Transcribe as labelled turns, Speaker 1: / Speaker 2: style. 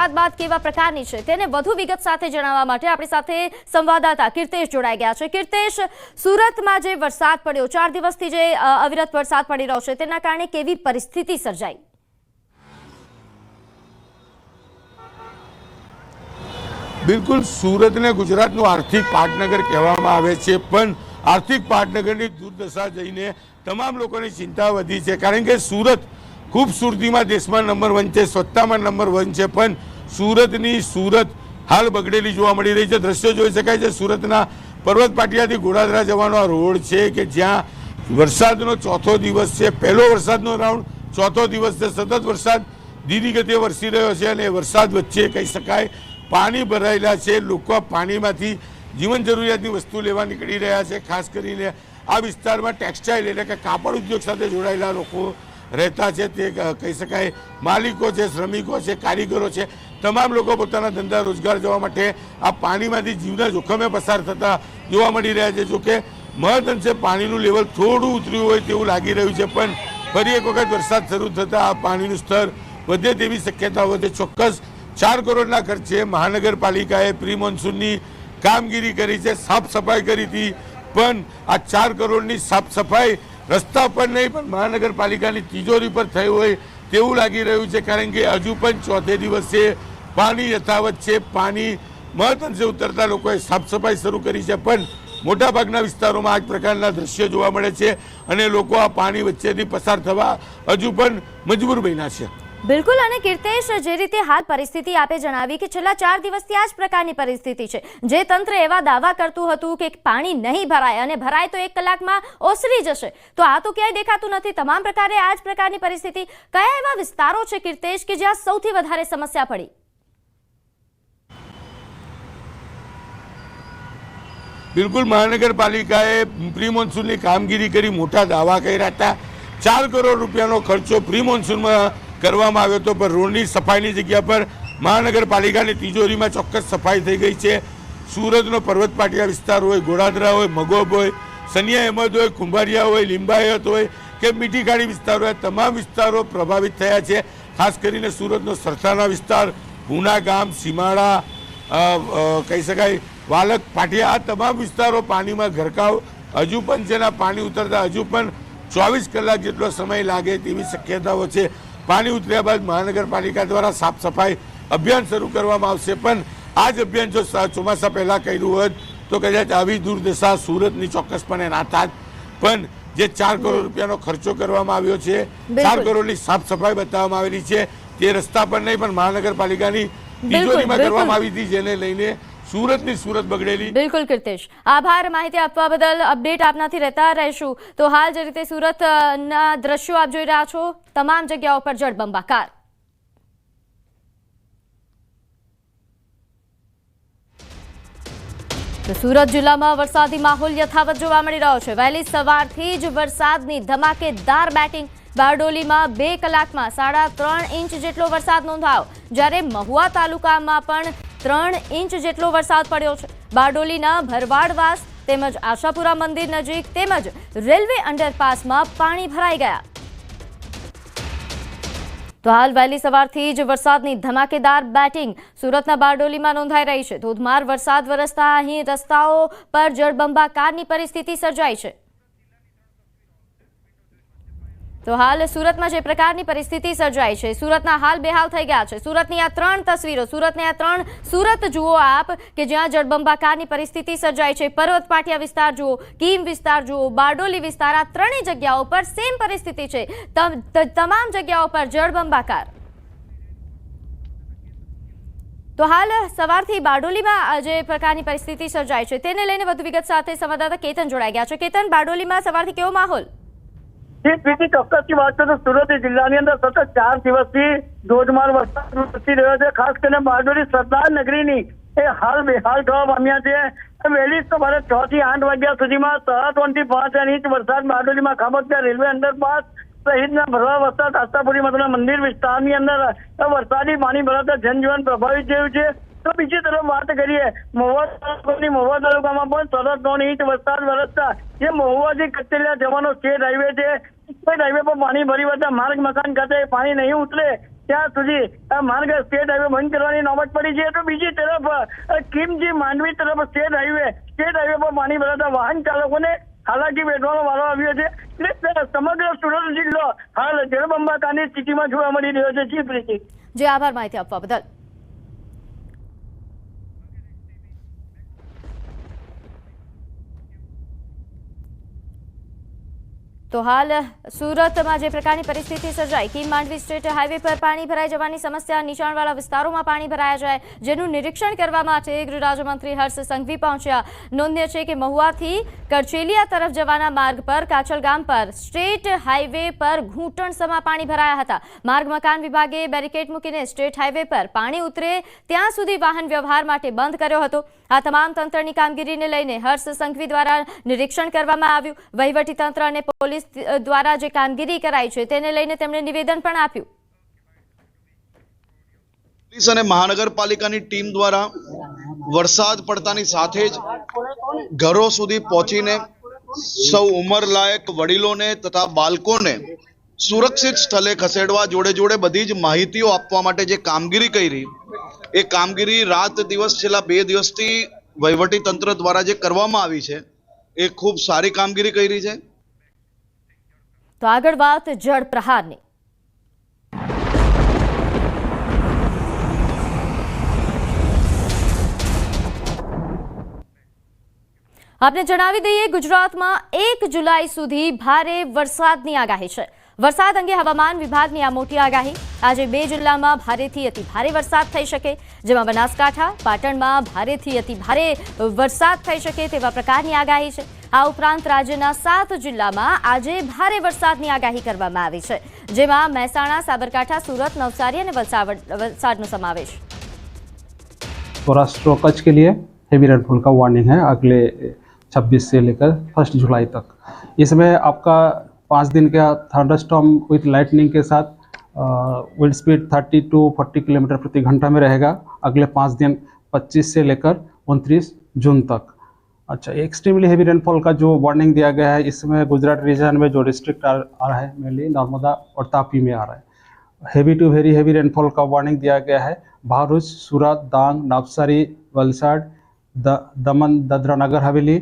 Speaker 1: વરસાદ બાદ કેવા પ્રકારની છે તેને વધુ વિગત સાથે જણાવવા માટે આપણી સાથે સંવાદદાતા કીર્તેશ જોડાઈ ગયા છે। કીર્તેશ, સુરતમાં જે વરસાદ પડ્યો, 4 દિવસથી જે અવિરત વરસાદ પડી રહ્યો છે તેના કારણે કેવી પરિસ્થિતિ સર્જાઈ?
Speaker 2: બિલકુલ, સુરતને ગુજરાતનું આર્થિક પાટનગર કહેવામાં આવે છે, પણ આર્થિક પાટનગરની દુર્દશા જઈને તમામ લોકોની ચિંતા વધી છે, કારણ કે સુરત ખૂબસૂરતીમાં દેશમાં નંબર 1 છે, સ્વચ્છતામાં નંબર 1 છે, પણ સુરત હાલ બગડેલી જોવા મળી રહી છે। દ્રશ્યો જોઈ શકાય છે સુરતના પર્વત પાટિયાથી ગોડાદરા જવાનો આ રોડ છે કે જ્યાં વરસાદનો ચોથો દિવસ છે, પહેલો વરસાદનો રાઉન્ડ, ચોથો દિવસ છે, સતત વરસાદ ધીરી ગતિએ વરસી રહ્યો છે અને વરસાદ વચ્ચે કહી શકાય પાણી ભરાયેલા છે। લોકો પાણીમાંથી જીવન જરૂરિયાતની વસ્તુ લેવા નીકળી રહ્યા છે। ખાસ કરીને આ વિસ્તારમાં ટેક્સટાઇલ એટલે કે કાપડ ઉદ્યોગ સાથે જોડાયેલા લોકો રહેતા છે, તે કહી શકાય માલિકો છે, શ્રમિકો છે, કારીગરો છે, તમામ લોકો પોતાના ધંધા રોજગાર જવા માટે આ પાણીમાંથી જીવના જોખમે પસાર થતા જોવા મળી રહ્યા છે। જોકે મહદઅંશે પાણીનું લેવલ થોડું ઉતર્યું હોય તેવું લાગી રહ્યું છે, પણ ફરી એક વખત વરસાદ શરૂ થતાં આ પાણીનું સ્તર વધે તેવી શક્યતાઓ છે। ચોક્કસ 4 કરોડના ખર્ચે મહાનગરપાલિકાએ પ્રી મોન્સૂનની કામગીરી કરી છે, સાફ સફાઈ કરી હતી, પણ આ 4 કરોડની સાફ સફાઈ રસ્તા પર નહીં પણ મહાનગરપાલિકાની તિજોરી પર થઈ હોય તેવું લાગી રહ્યું છે, કારણ કે હજુ પણ ચોથે દિવસે પાણી યથાવત છે। પાણી મહદઅંશે ઉતરતા લોકોએ સાફ સફાઈ શરૂ કરી છે, પણ મોટાભાગના વિસ્તારોમાં આ જ પ્રકારના દ્રશ્યો જોવા મળે છે અને લોકો આ પાણી વચ્ચેથી પસાર થવા હજુ પણ મજબૂર બન્યા છે।
Speaker 1: બિલકુલ, અને કીર્તેશ, જે રીતે હાલ પરિસ્થિતિ આપે જણાવી કે છેલ્લા 4 દિવસથી આ જ પ્રકારની પરિસ્થિતિ છે, જે તંત્ર એવા દાવા કરતું હતું કે પાણી નહીં ભરાય અને ભરાય તો 1 કલાકમાં ઓસરી જશે, તો આ તો ક્યાંય દેખાતું નથી। તમામ પ્રકારે આ જ પ્રકારની પરિસ્થિતિ કયા એવા વિસ્તારો છે કીર્તેશ કે જ્યાં સૌથી વધારે સમસ્યા પડી?
Speaker 2: બિલકુલ, મહાનગરપાલિકાએ પ્રી મોન્સૂનની કામગીરી કરી મોટા દાવા કર્યા હતા। 4 કરોડ રૂપિયાનો ખર્ચો પ્રી મોન્સૂનમાં કરવામાં આવ્યો હતો, પણ રોડની સફાઈની જગ્યા પર મહાનગરપાલિકાની તિજોરીમાં ચોક્કસ સફાઈ થઈ ગઈ છે। સુરતનો પર્વત પાટિયા વિસ્તાર હોય, ગોડાદરા હોય, મગોબ હોય, સનિયા અહેમદ હોય, કુંભારિયા હોય, લિંબાયત હોય કે મીઠી ખાડી વિસ્તાર હોય, તમામ વિસ્તારો પ્રભાવિત થયા છે। ખાસ કરીને સુરતનો સરથાના વિસ્તાર, પૂના ગામ, સીમાડા, કહી શકાય વાલક પાટિયા, આ તમામ વિસ્તારો પાણીમાં ગરકાવ હજુ પણ છે ને પાણી ઉતરતા હજુ પણ 24 કલાક જેટલો સમય લાગે તેવી શક્યતાઓ છે। પાણી ઉતર્યા બાદ મહાનગરપાલિકા દ્વારા સાફ સફાઈ અભિયાન શરૂ કરવામાં આવશે, પણ આ જ અભિયાન જો ચોમાસા પહેલાં કર્યું હોત તો કદાચ આવી દુર્દશા સુરતની ચોક્કસપણે ના થાત, પણ જે 4 કરોડ રૂપિયાનો ખર્ચો કરવામાં આવ્યો છે, 4 કરોડની સાફ સફાઈ બતાવવામાં આવેલી છે, તે રસ્તા પર નહીં પણ મહાનગરપાલિકાની તિજોરીમાં કરવામાં આવી હતી, જેને લઈને સુરતની સુરત બગડેલી।
Speaker 1: બિલકુલ કીર્તેશ, આભાર માહિતી આપવા બદલ। અપડેટ આપનાથી રહેતા રહીશું। તો હાલ જે રીતે સુરતના દ્રશ્યો આપ જોઈ રહ્યા છો, તમામ જગ્યાઓ પર જળબંબાકાર। તો સુરત જિલ્લામાં વરસાદી માહોલ યથાવત જોવા મળી રહ્યો છે। વહેલી સવારથી જ વરસાદની ધમાકેદાર બેટિંગ। બારડોલીમાં 2 કલાકમાં 3.5 ઇંચ જેટલો વરસાદ નોંધાયો, જ્યારે મહુવા તાલુકામાં પણ 3 ઇંચ જેટલો વરસાદ પડ્યો છે। બારડોલીના ભરવાડવાસ તેમજ આશાપુરા મંદિર નજીક તેમજ રેલવે અંડરપાસમાં પાણી ભરાઈ ગયા। તો હાલ વહેલી સવારથી જ વરસાદની ધમાકેદાર બેટિંગ સુરતના બારડોલીમાં નોંધાઈ રહી છે। ધોધમાર વરસાદ વરસતા અહીં રસ્તાઓ પર જળબંબાકારની પરિસ્થિતિ સર્જાઈ છે। તો હાલ સુરતમાં જે પ્રકારની પરિસ્થિતિ સર્જાઈ છે, સુરતના હાલ બેહાલ થઈ ગયા છે। સુરતની આ 3 તસવીરો, સુરત જુઓ આપ કે જ્યાં જળબંબાકારની પરિસ્થિતિ સર્જાઈ છે। પર્વત પાટિયા વિસ્તાર જુઓ, કીમ વિસ્તાર જુઓ, બારડોલી વિસ્તાર, આ ત્રણેય જગ્યાઓ પર સેમ પરિસ્થિતિ છે, તમામ જગ્યાઓ પર જળબંબાકાર। તો હાલ સવારથી બારડોલીમાં જે પ્રકારની પરિસ્થિતિ સર્જાઈ છે તેને લઈને વધુ વિગત સાથે સંવાદદાતા કેતન જોડાઈ ગયા છે। કેતન, બારડોલીમાં સવારથી કેવો માહોલ?
Speaker 3: ચોક્કસથી વાત કરું તો સુરત જિલ્લાની અંદર સતત 4 દિવસથી ધોધમાર વરસાદ વરસી રહ્યો છે। ખાસ કરીને બારડોલી સરદાર નગરીની એ હાલ બેહાલ થવા પામ્યા છે। વહેલી સવારે 6 થી 8 વાગ્યા સુધીમાં 3.5 થી 5 ઇંચ વરસાદ બારડોલીમાં ખાબક્યા। રેલવે અંડરપાસ સહિતના ભરવા વરસાદ આશાપુરી માતાના મંદિર વિસ્તારની અંદર વરસાદી પાણી ભરાતા જનજીવન પ્રભાવિત થયું છે। તો બીજી તરફ વાત કરીએ મહુવા તાલુકામાં પણ 3.5 ઇંચ વરસાદ વરસતા જે મહુવાથી કચેરિયા જવાનો સ્ટેટ હાઈવે છે, હાઈવે પર પાણી ભરી વળતા માર્ગ મકાન ખાતે પાણી નહીં ઉતરે ત્યાં સુધી માર્ગ સ્ટેટ હાઈવે બંધ કરવાની નોબત પડી છે. તો બીજી તરફ કિમજી માંડવી તરફ સ્ટેટ હાઈવે પર પાણી ભરાતા વાહન ચાલકોને હાલાકી વેઠવાનો વારો આવ્યો છે. એટલે સમગ્ર સુરત જિલ્લો હાલ જળબંબાકારની સ્થિતિમાં જોવા મળી રહ્યો છે. જી પ્રીતિ.
Speaker 1: જે આભાર માહિતી આપવા બદલ. તો હાલ સુરતમાં જે પ્રકારની પરિસ્થિતિ સર્જાઈ, કિમ માંડવી સ્ટેટ હાઈવે પર પાણી ભરાઈ જવાની સમસ્યા, નીચાણવાળા વિસ્તારોમાં પાણી ભરાયા જાય, જેનું નિરીક્ષણ કરવા માટે ગૃહ રાજ્યમંત્રી હર્ષ સંઘવી પહોંચ્યા. નોંધનીય છે કે મહુવાથી કરચેલિયા તરફ જવાના માર્ગ પર કાચલ ગામ પર સ્ટેટ હાઈવે પર ઘૂંટણસમાં પાણી ભરાયા હતા. માર્ગ મકાન વિભાગે બેરિકેડ મૂકીને સ્ટેટ હાઈવે પર પાણી ઉતરે ત્યાં સુધી વાહન વ્યવહાર માટે બંધ કર્યો હતો. આ તમામ તંત્રની કામગીરીને લઈને હર્ષ સંઘવી દ્વારા નિરીક્ષણ કરવામાં આવ્યું. વહીવટીતંત્ર અને પોલીસ દ્વારા જે કામગીરી કરાઈ છે તેને લઈને તેમણે નિવેદન પણ આપ્યું.
Speaker 4: પોલીસ અને મહાનગરપાલિકાની ટીમ દ્વારા વરસાદ પડતાની સાથે જ ઘરો સુધી પહોંચીને સૌ ઉંમરલાયક વડીલોને તથા બાળકોને સુરક્ષિત સ્થળે ખસેડવા જોડે બધી જ માહિતીઓ આપવા માટે જે કામગીરી કરી, એ કામગીરી રાત દિવસ છેલ્લા 2 દિવસથી વહીવટી તંત્ર દ્વારા જે કરવામાં આવી છે એ ખૂબ સારી કામગીરી કરી છે.
Speaker 1: તો આગળ વાત જળ પ્રહારની. આપને જણાવી દઈએ, ગુજરાતમાં 1 જુલાઈ સુધી ભારે વરસાદની આગાહી છે. વરસાદ અંગે હવામાન વિભાગની આ મોટી આગાહી. આજે 2 જિલ્લામાં ભારેથી અતિ ભારે વરસાદ થઈ શકે, જેમાં બનાસકાંઠા, પાટણમાં ભારેથી અતિ ભારે વરસાદ થઈ શકે તેવા પ્રકારની આગાહી છે. આ ઉપરાંત રાજ્યના 7 જિલ્લામાં આજે ભારે વરસાદની આગાહી કરવામાં આવી છે, જેમાં મહેસાણા, સાબરકાંઠા, સુરત, નવસારી અને વલસાડનો સમાવેશ.
Speaker 5: सौराष्ट्र और कच्छ के लिए हेवी रेनफॉल का वार्निंग है अगले 26 से लेकर 1 जुलाई तक. इसमें आपका 5 दिन का थंडरस्टॉर्म विथ लाइटनिंग के साथ विंड स्पीड 30 to 40 किलोमीटर प्रति घंटा में रहेगा अगले 5 दिन 25 से लेकर 29 जून तक. अच्छा, एक्सट्रीमली हेवी रेनफॉल का जो वार्निंग दिया गया है, इसमें गुजरात रीजन में जो डिस्ट्रिक्ट आ रहा है मेनली नर्मदा और तापी में आ रहा है. Heavy to very heavy rainfall का वार्निंग दिया गया है भरूच, सूरत, डांग, नवसारी, वलसाड, दमन, दादरा नगर हवेली,